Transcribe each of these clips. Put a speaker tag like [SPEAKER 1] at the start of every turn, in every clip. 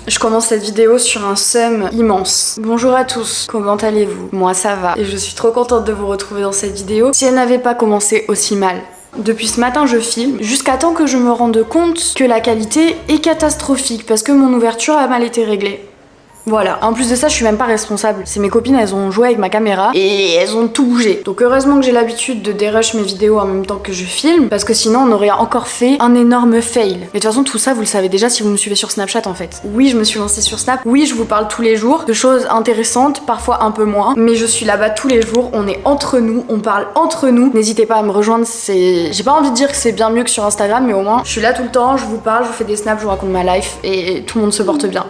[SPEAKER 1] Je commence cette vidéo sur un seum immense. Bonjour à tous, comment allez-vous? Moi ça va et je suis trop contente de vous retrouver dans cette vidéo si elle n'avait pas commencé aussi mal. Depuis ce matin je filme jusqu'à temps que je me rende compte que la qualité est catastrophique parce que mon ouverture a mal été réglée. Voilà, en plus de ça je suis même pas responsable, c'est mes copines, elles ont joué avec ma caméra et elles ont tout bougé. Donc heureusement que j'ai l'habitude de dérush mes vidéos en même temps que je filme, parce que sinon on aurait encore fait un énorme fail. Mais de toute façon tout ça vous le savez déjà si vous me suivez sur Snapchat en fait. Oui, je me suis lancée sur Snap, oui je vous parle tous les jours de choses intéressantes, parfois un peu moins, mais je suis là-bas tous les jours, on est entre nous, on parle entre nous. N'hésitez pas à me rejoindre, j'ai pas envie de dire que c'est bien mieux que sur Instagram, mais au moins je suis là tout le temps, je vous parle, je vous fais des snaps, je vous raconte ma life et tout le monde se porte bien.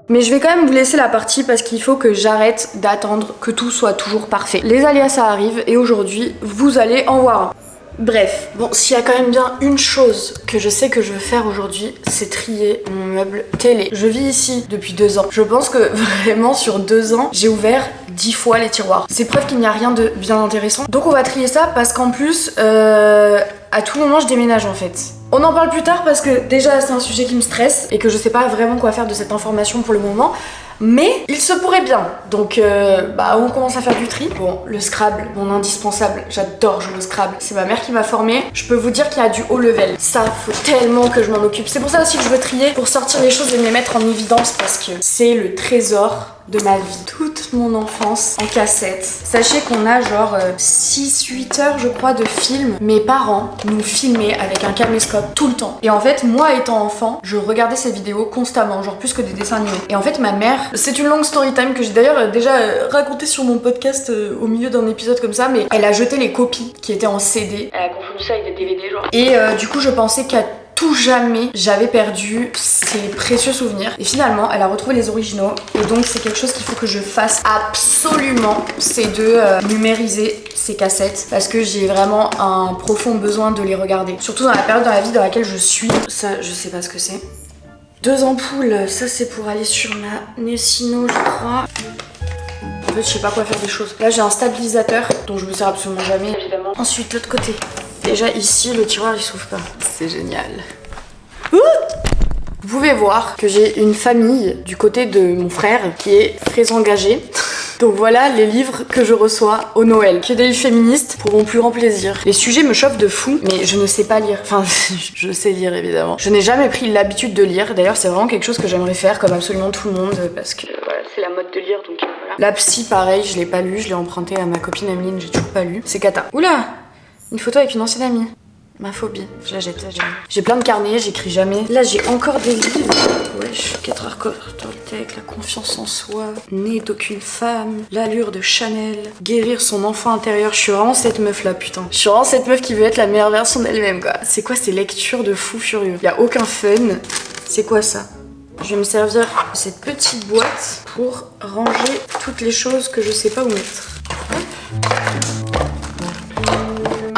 [SPEAKER 1] Mais je vais quand même vous laisser la partie parce qu'il faut que j'arrête d'attendre que tout soit toujours parfait. Les aléas ça arrive et aujourd'hui vous allez en voir un. Bref, bon, s'il y a quand même bien une chose que je sais que je veux faire aujourd'hui, c'est trier mon meuble télé. Je vis ici depuis 2 ans. Je pense que vraiment sur 2 ans, j'ai ouvert 10 fois les tiroirs. C'est preuve qu'il n'y a rien de bien intéressant. Donc on va trier ça parce qu'en plus, à tout moment je déménage en fait. On en parle plus tard parce que déjà c'est un sujet qui me stresse et que je sais pas vraiment quoi faire de cette information pour le moment. Mais il se pourrait bien. Donc on commence à faire du tri. Bon, le Scrabble, mon indispensable. J'adore jouer au Scrabble. C'est ma mère qui m'a formée. Je peux vous dire qu'il y a du haut level. Ça, faut tellement que je m'en occupe. C'est pour ça aussi que je veux trier, pour sortir les choses et me les mettre en évidence parce que c'est le trésor de ma vie. Toute mon enfance en cassette. Sachez qu'on a genre 6-8 heures je crois de films. Mes parents nous filmaient avec un caméscope tout le temps. Et en fait, moi étant enfant, je regardais ces vidéos constamment, genre plus que des dessins animés. Et en fait, ma mère, c'est une longue story time que j'ai d'ailleurs déjà racontée sur mon podcast au milieu d'un épisode comme ça, mais elle a jeté les copies qui étaient en CD. Elle a confondu ça avec des DVD genre. Et du coup, je pensais qu'à tout jamais j'avais perdu ces précieux souvenirs et finalement elle a retrouvé les originaux et donc c'est quelque chose qu'il faut que je fasse absolument, c'est de numériser ces cassettes parce que j'ai vraiment un profond besoin de les regarder, surtout dans la période dans la vie dans laquelle je suis. Ça je sais pas ce que c'est. 2 ampoules, ça c'est pour aller sur ma Nessino je crois. En fait je sais pas quoi faire des choses. Là j'ai un stabilisateur dont je me sers absolument jamais évidemment. Ensuite l'autre côté. Déjà ici le tiroir il s'ouvre pas. C'est génial. Ouh, vous pouvez voir que j'ai une famille du côté de mon frère qui est très engagée. Donc voilà les livres que je reçois au Noël. Que des livres féministes pour mon plus grand plaisir. Les sujets me chauffent de fou, mais je ne sais pas lire. Enfin, je sais lire évidemment. Je n'ai jamais pris l'habitude de lire. D'ailleurs, c'est vraiment quelque chose que j'aimerais faire comme absolument tout le monde parce que voilà, c'est la mode de lire donc voilà. La psy, pareil, je l'ai pas lu. Je l'ai emprunté à ma copine Emeline, j'ai toujours pas lu. C'est cata. Oula! Une photo avec une ancienne amie. Ma phobie, je la jette. J'ai plein de carnets, j'écris jamais. Là, j'ai encore des livres. Wesh, 4 heures avec la confiance en soi, née d'aucune femme, l'allure de Chanel, guérir son enfant intérieur. Je suis vraiment cette meuf là, putain. Je suis vraiment cette meuf qui veut être la meilleure version d'elle-même, quoi. C'est quoi ces lectures de fou furieux? Y a aucun fun. C'est quoi ça? Je vais me servir de cette petite boîte pour ranger toutes les choses que je sais pas où mettre.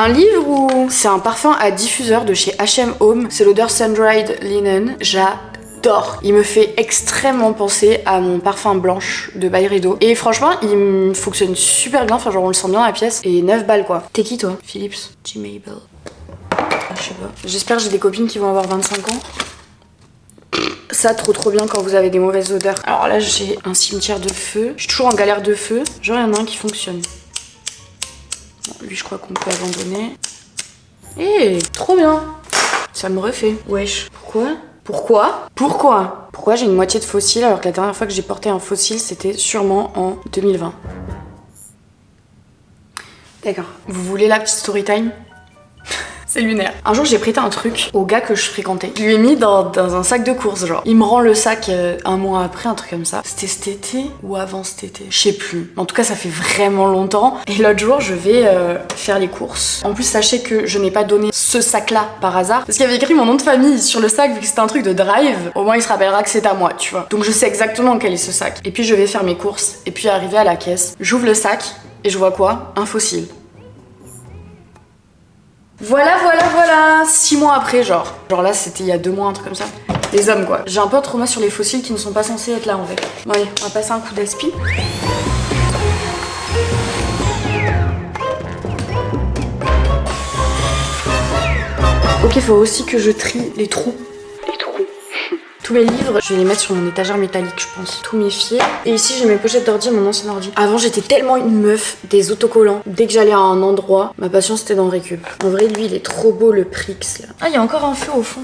[SPEAKER 1] Un livre ou c'est un parfum à diffuseur de chez H&M Home. C'est l'odeur Sun-Dried Linen. J'adore. Il me fait extrêmement penser à mon parfum blanche de Byredo. Et franchement, il fonctionne super bien. Enfin, genre, on le sent bien dans la pièce. Et 9 balles, quoi. T'es qui, toi? Philips? G-Mabel. Je sais pas. J'espère que j'ai des copines qui vont avoir 25 ans. Ça, trop bien quand vous avez des mauvaises odeurs. Alors là, j'ai un cimetière de feu. Je suis toujours en galère de feu. Genre, il y en a un qui fonctionne. Bon, lui, je crois qu'on peut abandonner. Eh, trop bien. Ça me refait. Wesh. Pourquoi j'ai une moitié de fossile alors que la dernière fois que j'ai porté un fossile, c'était sûrement en 2020. D'accord. Vous voulez la petite story time? C'est lunaire. Un jour, j'ai prêté un truc au gars que je fréquentais. Je lui ai mis dans un sac de course, genre. Il me rend le sac un mois après, un truc comme ça. C'était cet été ou avant cet été? Je sais plus. En tout cas, ça fait vraiment longtemps. Et l'autre jour, je vais faire les courses. En plus, sachez que je n'ai pas donné ce sac-là par hasard. Parce qu'il y avait écrit mon nom de famille sur le sac, vu que c'était un truc de drive. Au moins, il se rappellera que c'est à moi, tu vois. Donc, je sais exactement quel est ce sac. Et puis, je vais faire mes courses. Et puis, arrivé à la caisse, j'ouvre le sac et je vois quoi? Un fossile. Voilà, 6 mois après, genre. Genre là, c'était il y a 2 mois, un truc comme ça. Les hommes, quoi. J'ai un peu un trauma sur les fossiles qui ne sont pas censés être là, en fait. Bon, allez, on va passer un coup d'aspi. Ok, faut aussi que je trie les trous. Tous mes livres, je vais les mettre sur mon étagère métallique, je pense. Tous mes fils. Et ici, j'ai mes pochettes d'ordi et mon ancien ordi. Avant, j'étais tellement une meuf des autocollants. Dès que j'allais à un endroit, ma passion c'était dans le récup. En vrai, lui, il est trop beau, le Prix là. Ah, il y a encore un feu au fond.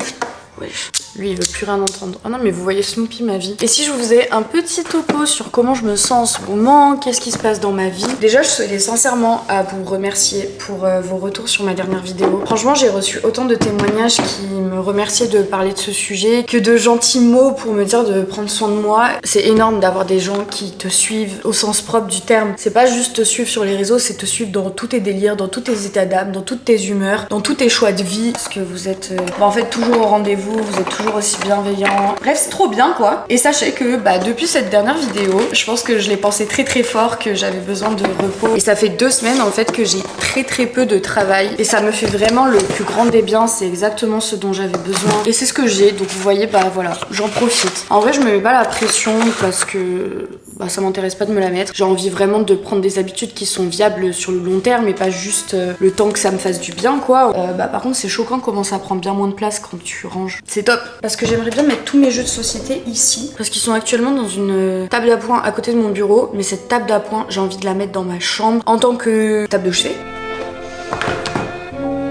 [SPEAKER 1] Wesh. Lui, il veut plus rien entendre. Oh non, mais vous voyez Snoopy, ma vie. Et si je vous faisais un petit topo sur comment je me sens en ce moment, qu'est-ce qui se passe dans ma vie. Déjà, je souhaitais sincèrement à vous remercier pour vos retours sur ma dernière vidéo. Franchement, j'ai reçu autant de témoignages qui me remerciaient de parler de ce sujet, que de gentils mots pour me dire de prendre soin de moi. C'est énorme d'avoir des gens qui te suivent au sens propre du terme. C'est pas juste te suivre sur les réseaux, c'est te suivre dans tous tes délires, dans tous tes états d'âme, dans toutes tes humeurs, dans tous tes choix de vie. Parce que vous êtes en fait toujours au rendez-vous, vous êtes toujours aussi bienveillant. Bref, c'est trop bien quoi. Et sachez que depuis cette dernière vidéo, je pense que je l'ai pensé très très fort que j'avais besoin de repos. Et ça fait 2 semaines en fait que j'ai très peu de travail. Et ça me fait vraiment le plus grand des biens. C'est exactement ce dont j'avais besoin. Et c'est ce que j'ai. Donc vous voyez, voilà, j'en profite. En vrai, je me mets pas la pression parce que ça m'intéresse pas de me la mettre. J'ai envie vraiment de prendre des habitudes qui sont viables sur le long terme et pas juste le temps que ça me fasse du bien quoi. Par contre, c'est choquant comment ça prend bien moins de place quand tu ranges. C'est top. Parce que j'aimerais bien mettre tous mes jeux de société ici. Parce qu'ils sont actuellement dans une table d'appoint à côté de mon bureau. Mais cette table d'appoint, j'ai envie de la mettre dans ma chambre en tant que table de chevet.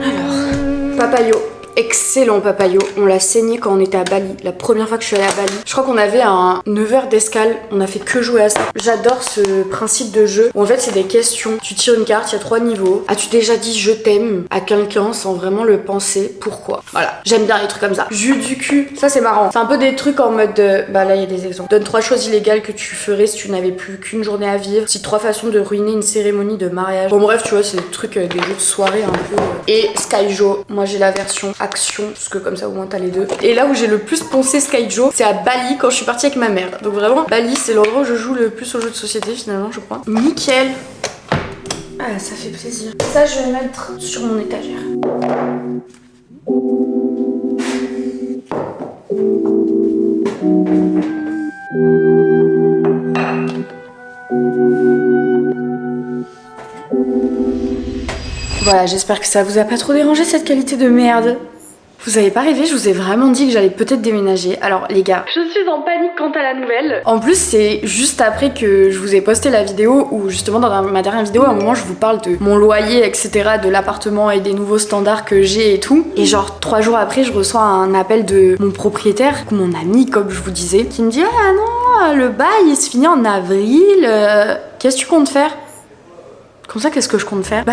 [SPEAKER 1] Alors, Papayo. Excellent Papayo, on l'a saigné quand on était à Bali, la première fois que je suis allée à Bali. Je crois qu'on avait un 9 heures d'escale, on a fait que jouer à ça. J'adore ce principe de jeu où en fait c'est des questions. Tu tires une carte, il y a 3 niveaux. As-tu déjà dit je t'aime à quelqu'un sans vraiment le penser? Pourquoi? Voilà, j'aime bien les trucs comme ça. Jus du cul, ça c'est marrant. C'est un peu des trucs en mode là il y a des exemples. Donne 3 choses illégales que tu ferais si tu n'avais plus qu'une journée à vivre. Si 3 façons de ruiner une cérémonie de mariage. Bon bref, tu vois, c'est des trucs, des jeux de soirée un peu. Et Skyjo, moi j'ai la version action, parce que comme ça au moins t'as les deux. Et là où j'ai le plus poncé Skyjo, c'est à Bali quand je suis partie avec ma mère. Donc vraiment, Bali c'est l'endroit où je joue le plus aux jeux de société finalement, je crois. Nickel. Ah, ça fait plaisir. Ça, je vais mettre sur mon étagère. Voilà, j'espère que ça vous a pas trop dérangé cette qualité de merde. Vous avez pas rêvé, je vous ai vraiment dit que j'allais peut-être déménager. Alors les gars, je suis en panique quant à la nouvelle. En plus c'est juste après que je vous ai posté la vidéo où justement dans ma dernière vidéo à un moment je vous parle de mon loyer etc, de l'appartement et des nouveaux standards que j'ai et tout. Et genre 3 jours après je reçois un appel de mon propriétaire, mon ami comme je vous disais, qui me dit ah non le bail il se finit en avril, qu'est-ce que tu comptes faire? Comme ça qu'est-ce que je compte faire?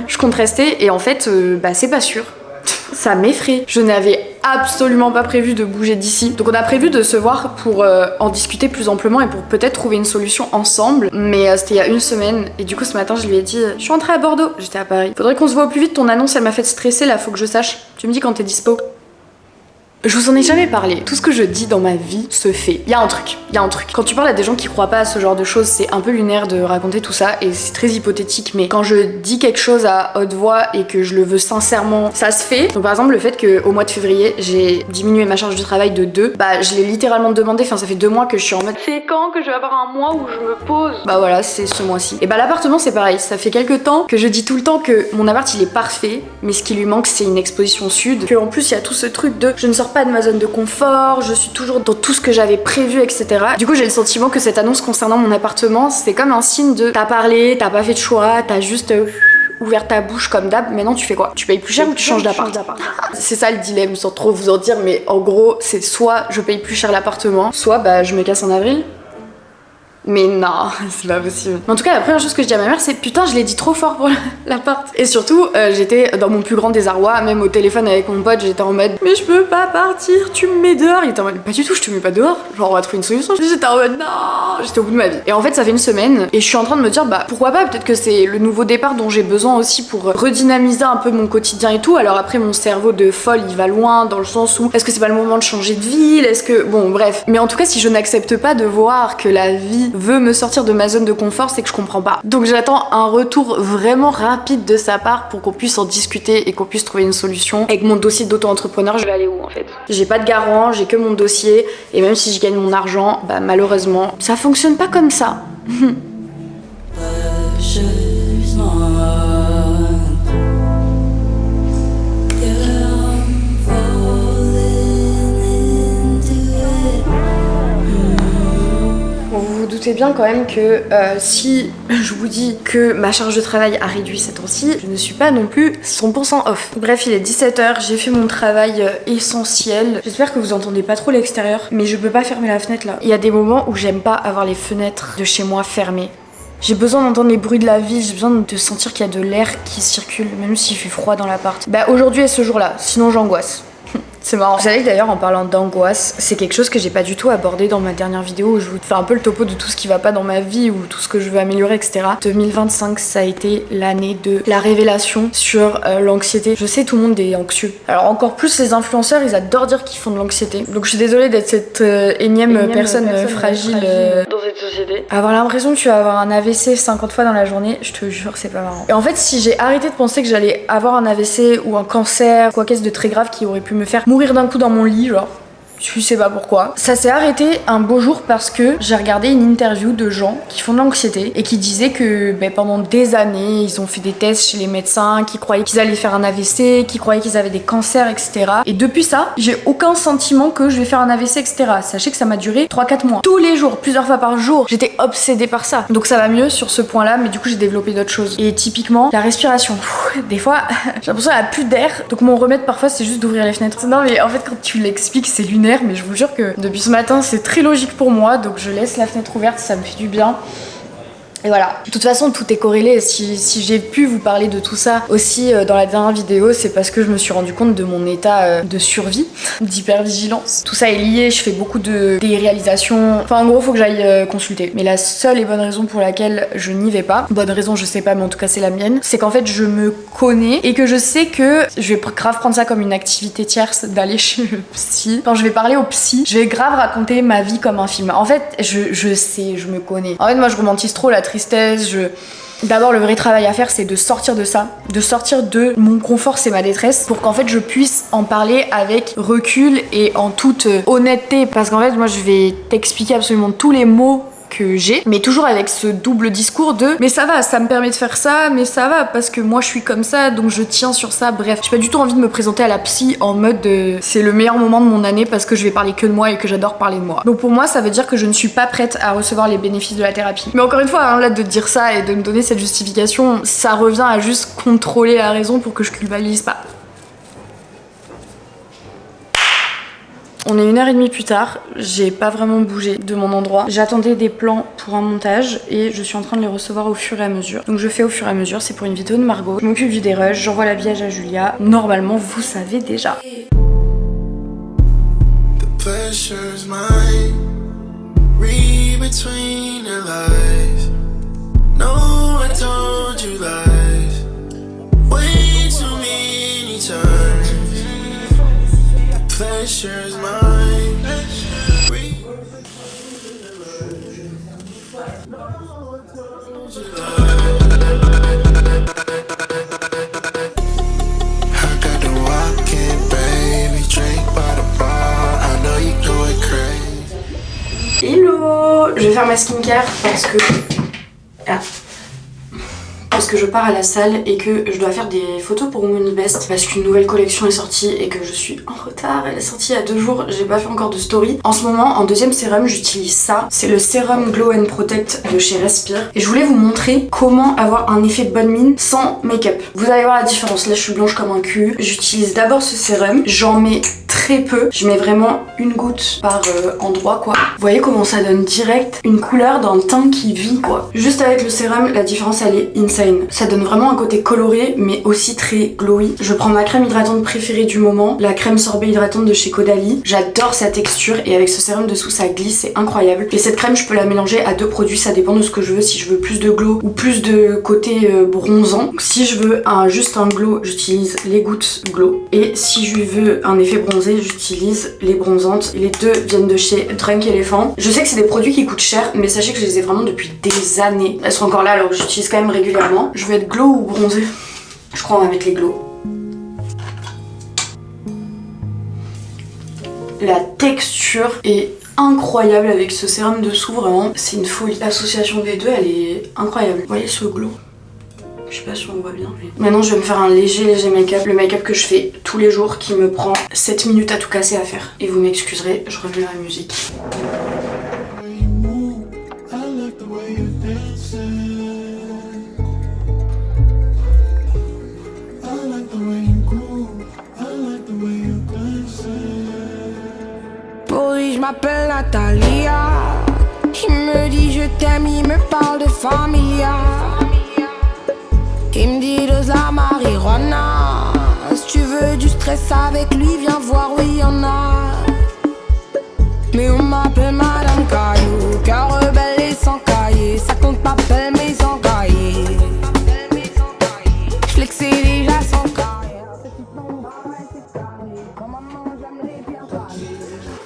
[SPEAKER 1] Je compte rester et en fait c'est pas sûr. Ça m'effraie. Je n'avais absolument pas prévu de bouger d'ici. Donc on a prévu de se voir pour en discuter plus amplement et pour peut-être trouver une solution ensemble. Mais c'était il y a 1 semaine et du coup ce matin je lui ai dit je suis rentrée à Bordeaux, j'étais à Paris. Faudrait qu'on se voit au plus vite, ton annonce elle m'a fait stresser là, faut que je sache. Tu me dis quand t'es dispo. Je vous en ai jamais parlé. Tout ce que je dis dans ma vie se fait. Il y a un truc. Quand tu parles à des gens qui croient pas à ce genre de choses, c'est un peu lunaire de raconter tout ça et c'est très hypothétique. Mais quand je dis quelque chose à haute voix et que je le veux sincèrement, ça se fait. Donc par exemple le fait qu'au mois de février, j'ai diminué ma charge de travail de 2, je l'ai littéralement demandé. Enfin ça fait 2 mois que je suis en mode c'est quand que je vais avoir un mois où je me pose? Voilà, c'est ce mois-ci. Et l'appartement c'est pareil. Ça fait quelques temps que je dis tout le temps que mon appart il est parfait, mais ce qui lui manque c'est une exposition sud. Que en plus il y a tout ce truc de je ne sors pas de ma zone de confort, je suis toujours dans tout ce que j'avais prévu, etc. Du coup, j'ai le sentiment que cette annonce concernant mon appartement, c'est comme un signe de t'as parlé, t'as pas fait de choix, t'as juste ouvert ta bouche comme d'hab. Maintenant, tu fais quoi? Tu payes plus cher ou tu changes d'appart? C'est ça le dilemme, sans trop vous en dire, mais en gros, c'est soit je paye plus cher l'appartement, soit je me casse en avril. Mais non, c'est pas possible. Mais en tout cas, la première chose que je dis à ma mère, c'est putain, je l'ai dit trop fort pour l'appart. Et surtout, j'étais dans mon plus grand désarroi, même au téléphone avec mon pote, j'étais en mode mais je peux pas partir, tu me mets dehors. Il était en mode pas du tout, je te mets pas dehors. Genre, on va trouver une solution. J'étais en mode non, j'étais au bout de ma vie. Et en fait, ça fait 1 semaine et je suis en train de me dire pourquoi pas, peut-être que c'est le nouveau départ dont j'ai besoin aussi pour redynamiser un peu mon quotidien et tout. Alors après, mon cerveau de folle, il va loin dans le sens où est-ce que c'est pas le moment de changer de ville? Est-ce que. Bon, bref. Mais en tout cas, si je n'accepte pas de voir que la vie veut me sortir de ma zone de confort, c'est que je comprends pas. Donc j'attends un retour vraiment rapide de sa part pour qu'on puisse en discuter et qu'on puisse trouver une solution. Avec mon dossier d'auto-entrepreneur, je vais aller où en fait? J'ai pas de garant, j'ai que mon dossier et même si je gagne mon argent, malheureusement, ça fonctionne pas comme ça. doutez bien quand même que si je vous dis que ma charge de travail a réduit ces temps-ci, je ne suis pas non plus 100% off. Bref, il est 17h, j'ai fait mon travail essentiel. J'espère que vous entendez pas trop l'extérieur, mais je peux pas fermer la fenêtre là. Il y a des moments où j'aime pas avoir les fenêtres de chez moi fermées. J'ai besoin d'entendre les bruits de la ville, j'ai besoin de sentir qu'il y a de l'air qui circule, même s'il fait froid dans l'appart. Bah aujourd'hui est ce jour-là, sinon j'angoisse. C'est marrant. Vous savez que d'ailleurs en parlant d'angoisse, c'est quelque chose que j'ai pas du tout abordé dans ma dernière vidéo où je vous fais un peu le topo de tout ce qui va pas dans ma vie ou tout ce que je veux améliorer, etc. 2025, ça a été l'année de la révélation sur l'anxiété. Je sais, tout le monde est anxieux. Alors encore plus les influenceurs, ils adorent dire qu'ils font de l'anxiété. Donc je suis désolée d'être cette énième personne fragile dans cette société. Avoir l'impression que tu vas avoir un AVC 50 fois dans la journée, je te jure, c'est pas marrant. Et en fait, si j'ai arrêté de penser que j'allais avoir un AVC ou un cancer, quoi qu'est-ce de très grave qui aurait pu me faire mourir d'un coup dans mon lit, genre. Je sais pas pourquoi. Ça s'est arrêté un beau jour parce que j'ai regardé une interview de gens qui font de l'anxiété et qui disaient que pendant des années, ils ont fait des tests chez les médecins, qui croyaient qu'ils allaient faire un AVC, qui croyaient qu'ils avaient des cancers, etc. Et depuis ça, j'ai aucun sentiment que je vais faire un AVC, etc. Sachez que ça m'a duré 3-4 mois. Tous les jours, plusieurs fois par jour, j'étais obsédée par ça. Donc ça va mieux sur ce point-là, mais du coup j'ai développé d'autres choses. Et typiquement, la respiration. Des fois, j'ai l'impression qu'il n'y a plus d'air. Donc mon remède parfois, c'est juste d'ouvrir les fenêtres. Non mais en fait, quand tu l'expliques, c'est lunaire. Mais je vous jure que depuis ce matin c'est très logique pour moi, donc je laisse la fenêtre ouverte, ça me fait du bien. Et voilà, de toute façon tout est corrélé. Si j'ai pu vous parler de tout ça aussi dans la dernière vidéo, c'est parce que je me suis rendu compte de mon état de survie, d'hypervigilance. Tout ça est lié, je fais beaucoup de réalisations. Enfin en gros faut que j'aille consulter. Mais la seule et bonne raison pour laquelle je n'y vais pas, bonne raison je sais pas mais en tout cas c'est la mienne, c'est qu'en fait je me connais et que je sais que je vais grave prendre ça comme une activité tierce d'aller chez le psy. Quand je vais parler au psy, je vais grave raconter ma vie comme un film. En fait je sais, je me connais. En fait moi je romantise trop la tristesse, D'abord, le vrai travail à faire, c'est de sortir de ça, de sortir de mon confort, c'est ma détresse, pour qu'en fait je puisse en parler avec recul et en toute honnêteté. Parce qu'en fait, moi, je vais t'expliquer absolument tous les mots que j'ai, mais toujours avec ce double discours de mais ça va, ça me permet de faire ça, mais ça va parce que moi je suis comme ça, donc je tiens sur ça. Bref, j'ai pas du tout envie de me présenter à la psy en mode c'est le meilleur moment de mon année parce que je vais parler que de moi et que j'adore parler de moi. Donc pour moi, ça veut dire que je ne suis pas prête à recevoir les bénéfices de la thérapie. Mais encore une fois, hein, là de dire ça et de me donner cette justification, ça revient à juste contrôler la raison pour que je culpabilise pas. On est 1h30 plus tard, j'ai pas vraiment bougé de mon endroit. J'attendais des plans pour un montage et je suis en train de les recevoir au fur et à mesure. Donc je fais au fur et à mesure, c'est pour une vidéo de Margot. Je m'occupe du dérush, j'envoie l'habillage à Julia. Normalement, vous savez déjà. Pleasure's mine. Hello, je vais faire ma skincare parce que je pars à la salle et que je dois faire des photos pour mon Best parce qu'une nouvelle collection est sortie et que je suis en retard. Elle est sortie il y a 2 jours, j'ai pas fait encore de story. En ce moment, en deuxième sérum, j'utilise ça. C'est le sérum Glow and Protect de chez Respire. Et je voulais vous montrer comment avoir un effet bonne mine sans make-up. Vous allez voir la différence. Là, je suis blanche comme un cul. J'utilise d'abord ce sérum. J'en mets très peu. Je mets vraiment une goutte par endroit, quoi. Vous voyez comment ça donne direct une couleur d'un teint qui vit, quoi. Juste avec le sérum, la différence, elle est insane. Ça donne vraiment un côté coloré, mais aussi très glowy. Je prends ma crème hydratante préférée du moment, la crème sorbet hydratante de chez Caudalie. J'adore sa texture et avec ce sérum dessous, ça glisse, c'est incroyable. Et cette crème, je peux la mélanger à 2 produits, ça dépend de ce que je veux. Si je veux plus de glow ou plus de côté bronzant. Donc, si je veux juste un glow, j'utilise les gouttes glow. Et si je veux un effet bronzé, j'utilise les bronzantes. Les deux viennent de chez Drunk Elephant. Je sais que c'est des produits qui coûtent cher, mais sachez que je les ai vraiment depuis des années. Elles sont encore là, alors j'utilise quand même régulièrement. Je veux être glow ou bronzé? Je crois qu'on va mettre les glow. La texture est incroyable avec ce sérum dessous, vraiment. C'est une folie. L'association des deux, elle est incroyable. Vous voyez ce glow? Je sais pas si on voit bien. Mais... Maintenant, je vais me faire un léger make-up. Le make-up que je fais tous les jours qui me prend 7 minutes à tout casser à faire. Et vous m'excuserez, je remets la musique.
[SPEAKER 2] je m'appelle Natalia. Il me dit je t'aime, il me parle de familia. Il me dit dose la marijuana. Si tu veux du stress avec lui, viens voir, oui y'en a. Mais on m'appelle Madame Caillou, cœur rebelle et sans cahier. Ça compte pas belle mais sans cahier. J'flex c'est déjà sans cahier.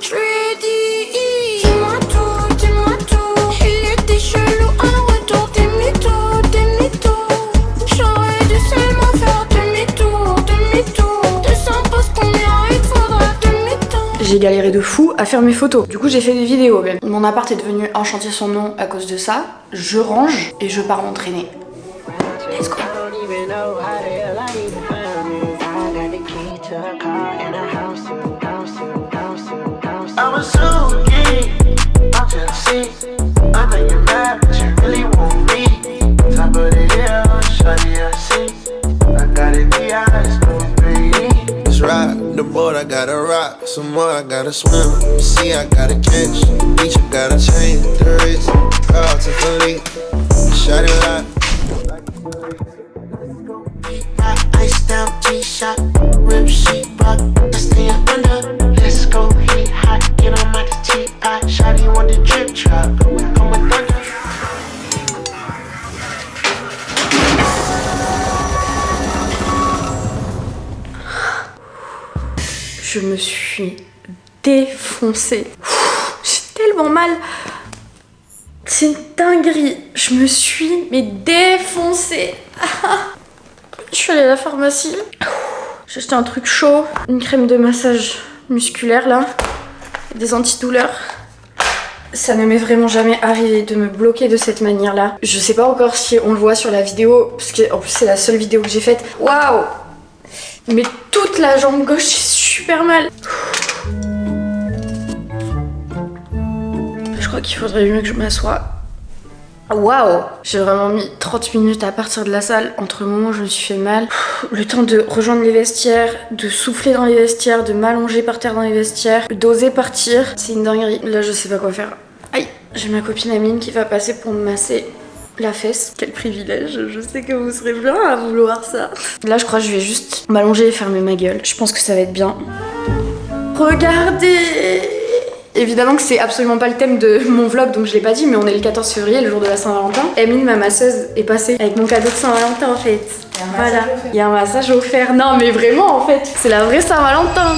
[SPEAKER 2] J'lui dit dis-moi tout, dis-moi tout. Il était chelou en retour, t'es mytho. J'aurais dû seulement faire demi-tour. 200 postes combien il faudra demi-tour.
[SPEAKER 1] J'ai galéré de fou à faire mes photos. Du coup, j'ai fait des vidéos même. Mon appart est devenu un chantier sans nom à cause de ça. Je range et je pars m'entraîner. Let's go.
[SPEAKER 3] I'm a Suki, I'm Tennessee. I know you're mad, but you really want me. Top of the hill, shawty, I see. I got it, be honest, no 3D. Let's ride the boat, I gotta rock. Some more, I gotta swim. See, I gotta catch. Beach, I gotta change the race. Proud to Philly, shawty lot. Iced out G-Shock, rib sheet rock. Let's stay under. Let's go, heat hot, get on my T-I. Shawty want the drip drop, come with thunder.
[SPEAKER 1] Je me suis défoncée. J'ai tellement mal. C'est une dinguerie. Je me suis défoncée. Je suis allée à la pharmacie. J'ai acheté un truc chaud, une crème de massage musculaire là, des antidouleurs. Ça ne m'est vraiment jamais arrivé de me bloquer de cette manière-là. Je sais pas encore si on le voit sur la vidéo, parce qu'en plus c'est la seule vidéo que j'ai faite. Waouh! Mais toute la jambe gauche, j'ai super mal. Je crois qu'il faudrait mieux que je m'assoie. Waouh! J'ai vraiment mis 30 minutes à partir de la salle entre le moment où je me suis fait mal. Le temps de rejoindre les vestiaires, de souffler dans les vestiaires, de m'allonger par terre dans les vestiaires, d'oser partir. C'est une dinguerie. Là, je sais pas quoi faire. Aïe! J'ai ma copine Amine qui va passer pour me masser la fesse. Quel privilège. Je sais que vous serez plein à vouloir ça. Là, je crois que je vais juste m'allonger et fermer ma gueule. Je pense que ça va être bien. Regardez! Évidemment que c'est absolument pas le thème de mon vlog, donc je l'ai pas dit, mais on est le 14 février, le jour de la Saint-Valentin. Amine, ma masseuse, est passée avec mon cadeau de Saint-Valentin en fait. Voilà, il y a un massage offert. Non mais vraiment en fait, c'est la vraie Saint-Valentin.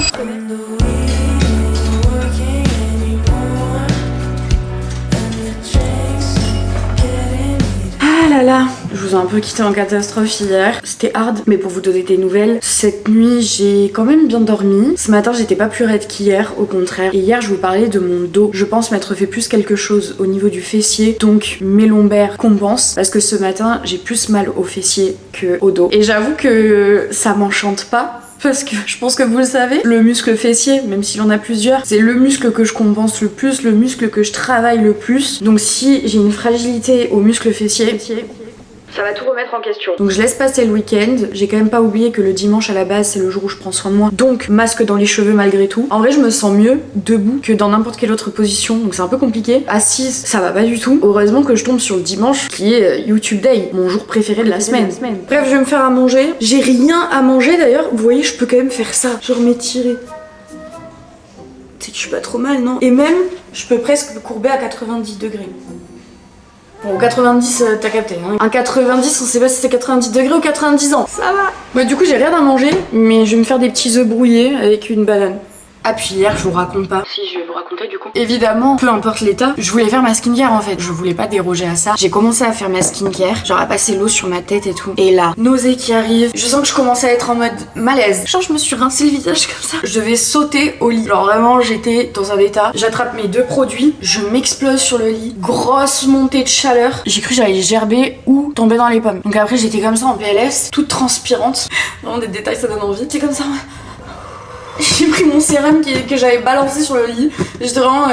[SPEAKER 1] Ah là là, je vous ai un peu quitté en catastrophe hier. C'était hard, mais pour vous donner des nouvelles, cette nuit j'ai quand même bien dormi. Ce matin j'étais pas plus raide qu'hier, au contraire. Et hier je vous parlais de mon dos. Je pense m'être fait plus quelque chose au niveau du fessier, donc mes lombaires compensent. Parce que ce matin j'ai plus mal au fessier que au dos. Et j'avoue que ça m'enchante pas. Parce que je pense que vous le savez, le muscle fessier, même s'il en a plusieurs, c'est le muscle que je compense le plus, le muscle que je travaille le plus. Donc si j'ai une fragilité au muscle fessier, ça va tout remettre en question. Donc je laisse passer le week-end. J'ai quand même pas oublié que le dimanche à la base c'est le jour où je prends soin de moi. Donc masque dans les cheveux malgré tout. En vrai je me sens mieux debout que dans n'importe quelle autre position. Donc c'est un peu compliqué. Assise ça va pas du tout. Heureusement que je tombe sur le dimanche qui est YouTube Day, mon jour préféré de la semaine. Bref je vais me faire à manger. J'ai rien à manger d'ailleurs. Vous voyez je peux quand même faire ça. Genre m'étirer. C'est que je suis pas trop mal non. Et même je peux presque me courber à 90 degrés. Bon, 90, t'as capté, hein. Un 90, on sait pas si c'est 90 degrés ou 90 ans. Ça va. Bah, du coup, j'ai rien à manger, mais je vais me faire des petits œufs brouillés avec une banane. Ah, puis hier, je vous raconte pas. Si, je vais vous raconter du coup. Évidemment, peu importe l'état, je voulais faire ma skincare en fait. Je voulais pas déroger à ça. J'ai commencé à faire ma skincare, genre à passer l'eau sur ma tête et tout. Et là, nausée qui arrive. Je sens que je commence à être en mode malaise. Genre, je me suis rincé le visage comme ça. Je devais sauter au lit. Alors vraiment, j'étais dans un état. J'attrape mes deux produits, je m'explose sur le lit. Grosse montée de chaleur. J'ai cru que j'allais gerber ou tomber dans les pommes. Donc après, j'étais comme ça en PLS, toute transpirante. Vraiment des détails, ça donne envie. C'est comme ça. J'ai pris mon sérum que j'avais balancé sur le lit. J'étais vraiment...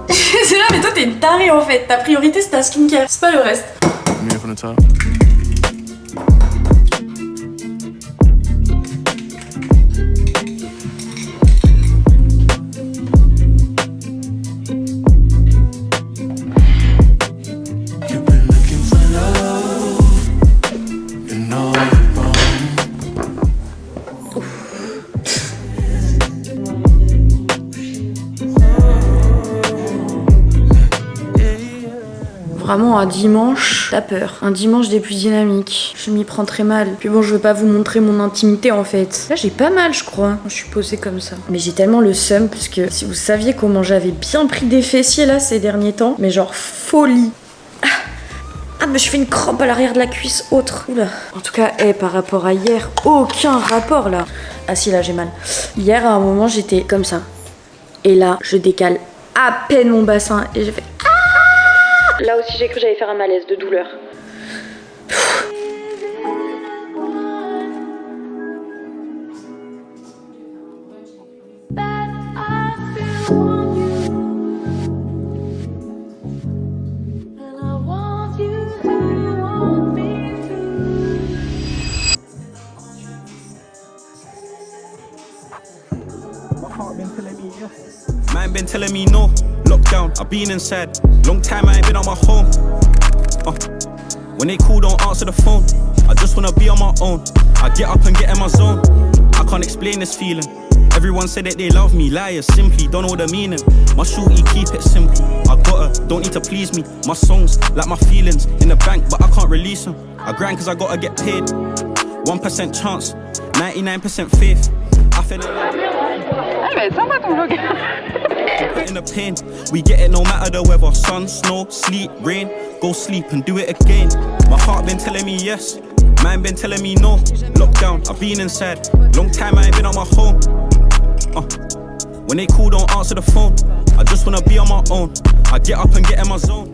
[SPEAKER 1] C'est là, mais toi t'es une tarée en fait. Ta priorité c'est ta skincare, c'est pas le reste. Vraiment un dimanche, t'as peur. Un dimanche des plus dynamiques. Je m'y prends très mal. Puis bon, je veux pas vous montrer mon intimité en fait. Là j'ai pas mal je crois. Je suis posée comme ça. Mais j'ai tellement le seum parce que si vous saviez comment j'avais bien pris des fessiers là ces derniers temps. Mais genre folie. Ah mais je fais une crampe à l'arrière de la cuisse autre. Oula. En tout cas, par rapport à hier, aucun rapport là. Ah si là j'ai mal. Hier à un moment j'étais comme ça. Et là je décale à peine mon bassin et j'ai fait ah. Là aussi j'ai cru que j'allais faire un malaise de douleur.
[SPEAKER 4] Man been telling me no, lockdown, I've been inside. Long time I ain't been on my home. When they call, don't answer the phone. I just wanna be on my own. I get up and get in my zone. I can't explain this feeling. Everyone said that they love me, liars simply don't know the meaning. My shorty keep it simple. I got her, don't need to please me. My songs, like my feelings, in the bank, but I can't release them. I grind cause I gotta get paid. 1% chance, 99% faith. I feel it.
[SPEAKER 1] Ah mais sympa ton vlog.
[SPEAKER 4] In the pain, we get it no matter the weather. Sun, snow, sleet, rain. Go sleep and do it again. My heart been telling me yes, man been telling me no. Lockdown, I've been inside. Long time I ain't been on my home. When they call, don't answer the phone. I just wanna be on my own. I get up and get in my zone.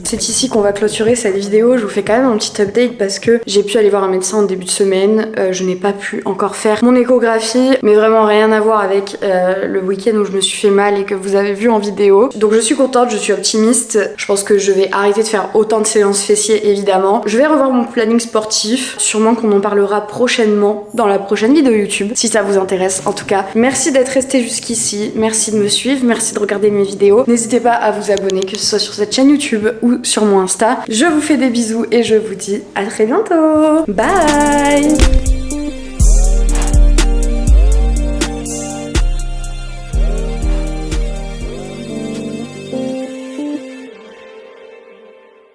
[SPEAKER 1] C'est ici qu'on va clôturer cette vidéo. Je vous fais quand même un petit update parce que j'ai pu aller voir un médecin en début de semaine. Je n'ai pas pu encore faire mon échographie, mais vraiment rien à voir avec le week-end où je me suis fait mal et que vous avez vu en vidéo. Donc je suis contente, je suis optimiste. Je pense que je vais arrêter de faire autant de séances fessiers évidemment. Je vais revoir mon planning sportif. Sûrement qu'on en parlera prochainement dans la prochaine vidéo YouTube si ça vous intéresse. En tout cas, merci d'être resté jusqu'ici. Merci de me suivre, merci de regarder mes vidéos. N'hésitez pas à vous abonner, que ce soit sur cette chaîne YouTube ou sur mon Insta. Je vous fais des bisous et je vous dis à très bientôt. Bye.